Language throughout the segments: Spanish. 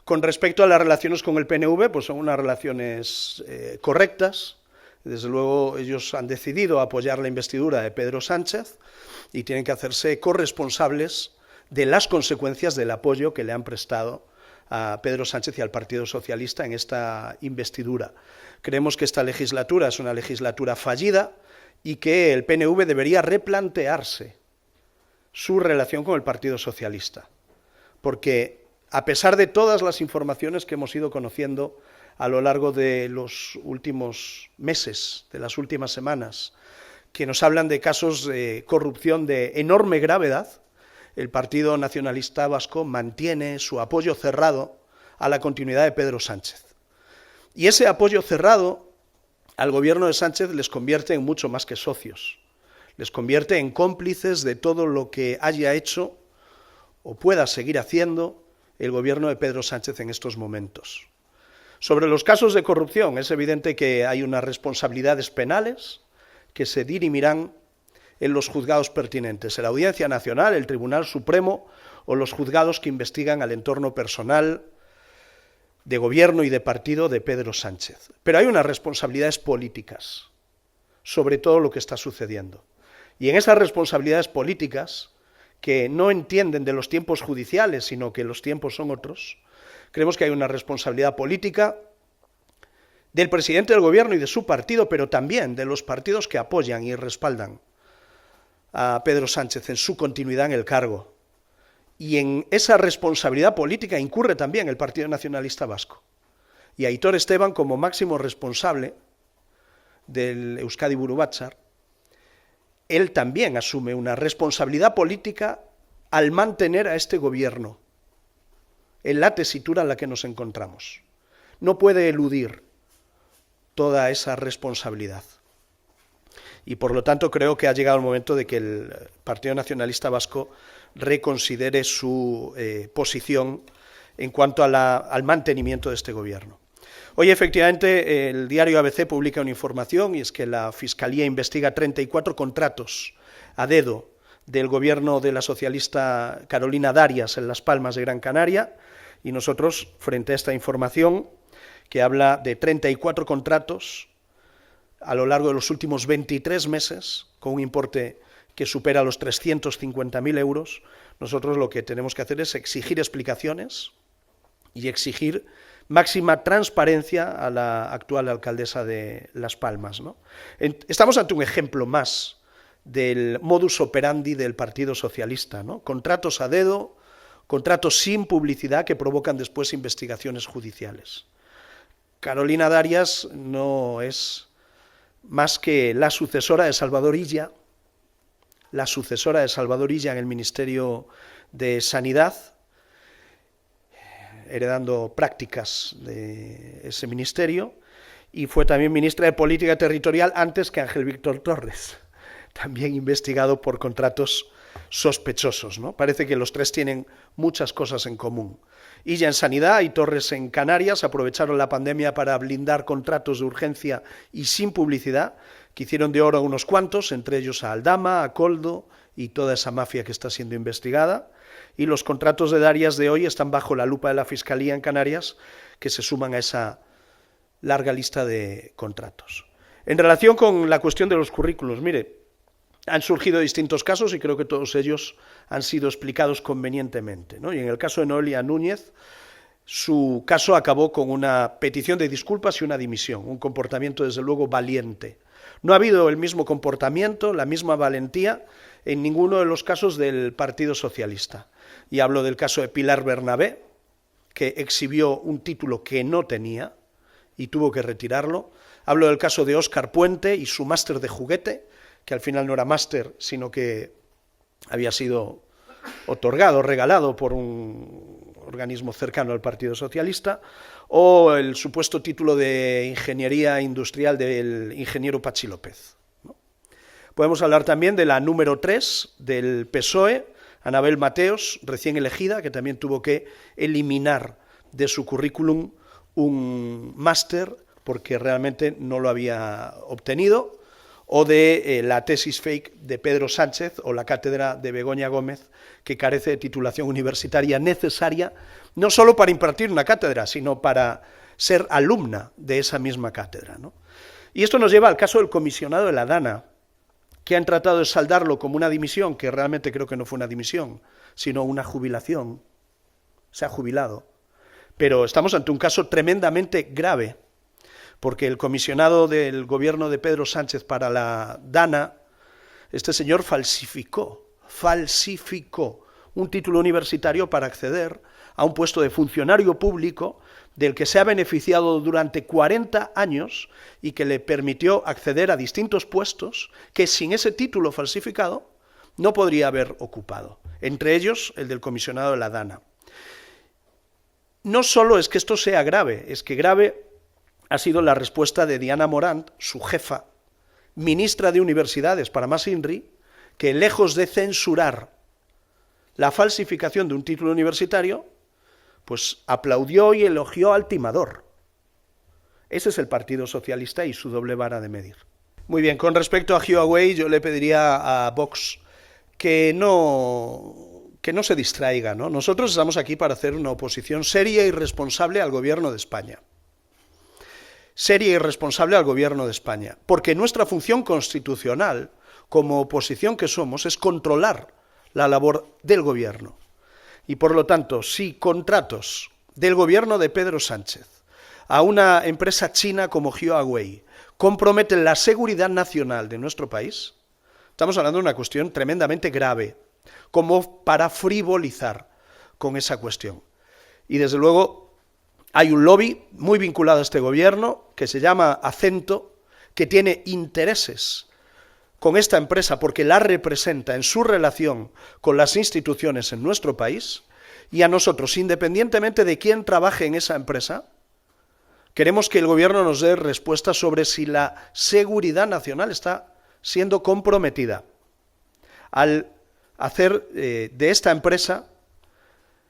Con respecto a las relaciones con el PNV, pues son unas relaciones correctas. Desde luego ellos han decidido apoyar la investidura de Pedro Sánchez y tienen que hacerse corresponsables de las consecuencias del apoyo que le han prestado a Pedro Sánchez y al Partido Socialista en esta investidura. Creemos que esta legislatura es una legislatura fallida y que el PNV debería replantearse su relación con el Partido Socialista, porque a pesar de todas las informaciones que hemos ido conociendo a lo largo de los últimos meses, de las últimas semanas, que nos hablan de casos de corrupción de enorme gravedad, el Partido Nacionalista Vasco mantiene su apoyo cerrado a la continuidad de Pedro Sánchez. Y ese apoyo cerrado al gobierno de Sánchez les convierte en mucho más que socios, les convierte en cómplices de todo lo que haya hecho o pueda seguir haciendo el gobierno de Pedro Sánchez en estos momentos. Sobre los casos de corrupción, es evidente que hay unas responsabilidades penales que se dirimirán en los juzgados pertinentes, en la Audiencia Nacional, el Tribunal Supremo o los juzgados que investigan al entorno personal de gobierno y de partido de Pedro Sánchez. Pero hay unas responsabilidades políticas sobre todo lo que está sucediendo. Y en esas responsabilidades políticas, que no entienden de los tiempos judiciales, sino que los tiempos son otros, creemos que hay una responsabilidad política del presidente del gobierno y de su partido, pero también de los partidos que apoyan y respaldan a Pedro Sánchez en su continuidad en el cargo. Y en esa responsabilidad política incurre también el Partido Nacionalista Vasco. Y Aitor Esteban, como máximo responsable del Euskadi Buru Batzar, él también asume una responsabilidad política al mantener a este gobierno en la tesitura en la que nos encontramos. No puede eludir toda esa responsabilidad. Y por lo tanto creo que ha llegado el momento de que el Partido Nacionalista Vasco reconsidere su posición en cuanto a al mantenimiento de este gobierno. Hoy, efectivamente, el diario ABC publica una información, y es que la Fiscalía investiga 34 contratos a dedo del gobierno de la socialista Carolina Darias en Las Palmas de Gran Canaria, y nosotros, frente a esta información, que habla de 34 contratos a lo largo de los últimos 23 meses, con un importe que supera los 350.000 euros, nosotros lo que tenemos que hacer es exigir explicaciones y exigir máxima transparencia a la actual alcaldesa de Las Palmas, ¿no? Estamos ante un ejemplo más del modus operandi del Partido Socialista, ¿no? Contratos a dedo, contratos sin publicidad que provocan después investigaciones judiciales. Carolina Darias no es más que la sucesora de Salvador Illa, en el Ministerio de Sanidad, heredando prácticas de ese ministerio, y fue también ministra de Política Territorial antes que Ángel Víctor Torres, también investigado por contratos sospechosos, ¿no? Parece que los tres tienen muchas cosas en común. Illa en Sanidad y Torres en Canarias aprovecharon la pandemia para blindar contratos de urgencia y sin publicidad, que hicieron de oro a unos cuantos, entre ellos a Aldama, a Coldo y toda esa mafia que está siendo investigada. Y los contratos de Darias de hoy están bajo la lupa de la Fiscalía en Canarias, que se suman a esa larga lista de contratos. En relación con la cuestión de los currículos, mire, han surgido distintos casos y creo que todos ellos han sido explicados convenientemente, ¿no? Y en el caso de Noelia Núñez, su caso acabó con una petición de disculpas y una dimisión, un comportamiento desde luego valiente. No ha habido el mismo comportamiento, la misma valentía en ninguno de los casos del Partido Socialista. Y hablo del caso de Pilar Bernabé, que exhibió un título que no tenía y tuvo que retirarlo. Hablo del caso de Óscar Puente y su máster de juguete, que al final no era máster, sino que había sido otorgado, regalado por un organismo cercano al Partido Socialista, o el supuesto título de Ingeniería Industrial del ingeniero Pachi López, ¿no? Podemos hablar también de la número 3 del PSOE, Anabel Mateos, recién elegida, que también tuvo que eliminar de su currículum un máster porque realmente no lo había obtenido, o de la tesis fake de Pedro Sánchez o la cátedra de Begoña Gómez, que carece de titulación universitaria necesaria, no solo para impartir una cátedra, sino para ser alumna de esa misma cátedra, ¿no? Y esto nos lleva al caso del comisionado de la Dana, que han tratado de saldarlo como una dimisión, que realmente creo que no fue una dimisión, sino una jubilación. Se ha jubilado. Pero estamos ante un caso tremendamente grave, porque el comisionado del gobierno de Pedro Sánchez para la Dana, este señor falsificó un título universitario para acceder a un puesto de funcionario público del que se ha beneficiado durante 40 años y que le permitió acceder a distintos puestos que sin ese título falsificado no podría haber ocupado, entre ellos el del comisionado de la Dana. No solo es que esto sea grave, es que grave ha sido la respuesta de Diana Morant, su jefa, ministra de Universidades para Mas Inri, que lejos de censurar la falsificación de un título universitario, pues aplaudió y elogió al timador. Ese es el Partido Socialista y su doble vara de medir. Muy bien, con respecto a Huawei, yo le pediría a Vox que no se distraiga, ¿no? Nosotros estamos aquí para hacer una oposición seria y responsable al gobierno de España. Seria y responsable al gobierno de España, porque nuestra función constitucional, como oposición que somos, es controlar la labor del gobierno. Y por lo tanto, si contratos del gobierno de Pedro Sánchez a una empresa china como Huawei comprometen la seguridad nacional de nuestro país, estamos hablando de una cuestión tremendamente grave, como para frivolizar con esa cuestión. Y desde luego hay un lobby muy vinculado a este gobierno que se llama Acento, que tiene intereses con esta empresa porque la representa en su relación con las instituciones en nuestro país, y a nosotros, independientemente de quién trabaje en esa empresa, queremos que el gobierno nos dé respuestas sobre si la seguridad nacional está siendo comprometida al hacer de esta empresa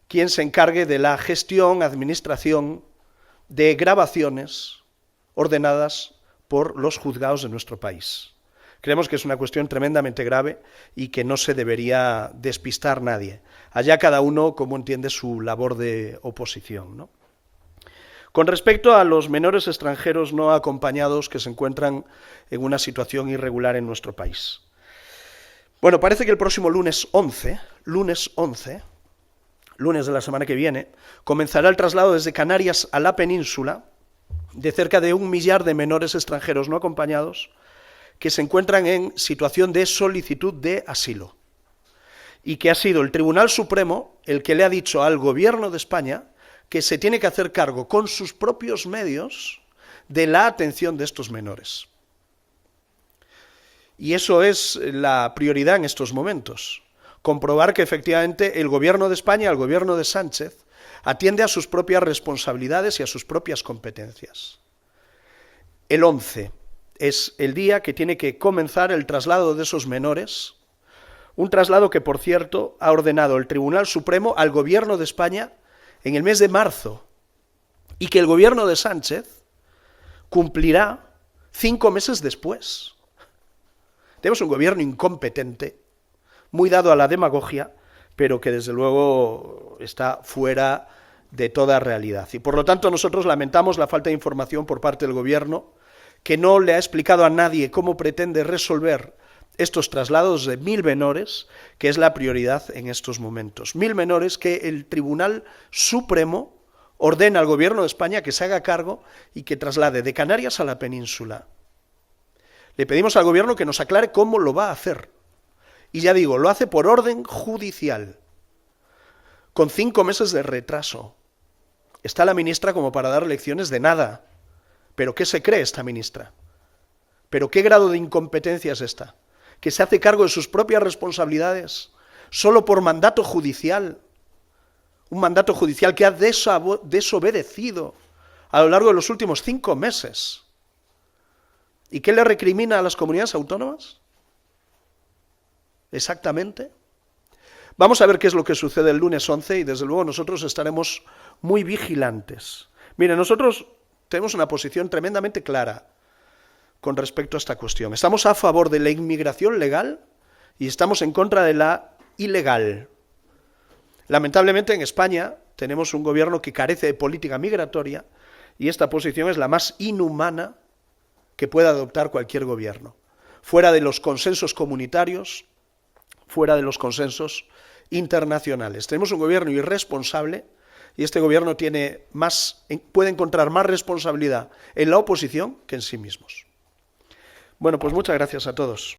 quien se encargue de la gestión, administración de grabaciones ordenadas por los juzgados de nuestro país. Creemos que es una cuestión tremendamente grave y que no se debería despistar nadie. Allá cada uno como entiende su labor de oposición, ¿no? Con respecto a los menores extranjeros no acompañados que se encuentran en una situación irregular en nuestro país. Bueno, parece que el próximo lunes 11, lunes de la semana que viene, comenzará el traslado desde Canarias a la península de cerca de 1 millar de menores extranjeros no acompañados que se encuentran en situación de solicitud de asilo, y que ha sido el Tribunal Supremo el que le ha dicho al Gobierno de España que se tiene que hacer cargo con sus propios medios de la atención de estos menores. Y eso es la prioridad en estos momentos, comprobar que efectivamente el Gobierno de España, el Gobierno de Sánchez, atiende a sus propias responsabilidades y a sus propias competencias. El 11 es el día que tiene que comenzar el traslado de esos menores, un traslado que, por cierto, ha ordenado el Tribunal Supremo al Gobierno de España en el mes de marzo, y que el Gobierno de Sánchez cumplirá 5 meses después. Tenemos un gobierno incompetente, muy dado a la demagogia, pero que desde luego está fuera de toda realidad. Y por lo tanto nosotros lamentamos la falta de información por parte del gobierno, que no le ha explicado a nadie cómo pretende resolver estos traslados de 1.000 menores, que es la prioridad en estos momentos. 1.000 menores que el Tribunal Supremo ordena al Gobierno de España que se haga cargo y que traslade de Canarias a la península. Le pedimos al Gobierno que nos aclare cómo lo va a hacer. Y ya digo, lo hace por orden judicial, con 5 meses de retraso. Está la ministra como para dar lecciones de nada. ¿Pero qué se cree esta ministra? ¿Pero qué grado de incompetencia es esta? ¿Que se hace cargo de sus propias responsabilidades solo por mandato judicial? Un mandato judicial que ha desobedecido a lo largo de los últimos 5 meses. ¿Y qué le recrimina a las comunidades autónomas? Exactamente. Vamos a ver qué es lo que sucede el lunes 11 y desde luego nosotros estaremos muy vigilantes. Mire, nosotros tenemos una posición tremendamente clara. con respecto a esta cuestión. Estamos a favor de la inmigración legal y estamos en contra de la ilegal. Lamentablemente en España tenemos un gobierno que carece de política migratoria y esta posición es la más inhumana que pueda adoptar cualquier gobierno, fuera de los consensos comunitarios, fuera de los consensos internacionales. Tenemos un gobierno irresponsable y este gobierno puede encontrar más responsabilidad en la oposición que en sí mismos. Bueno, pues muchas gracias a todos.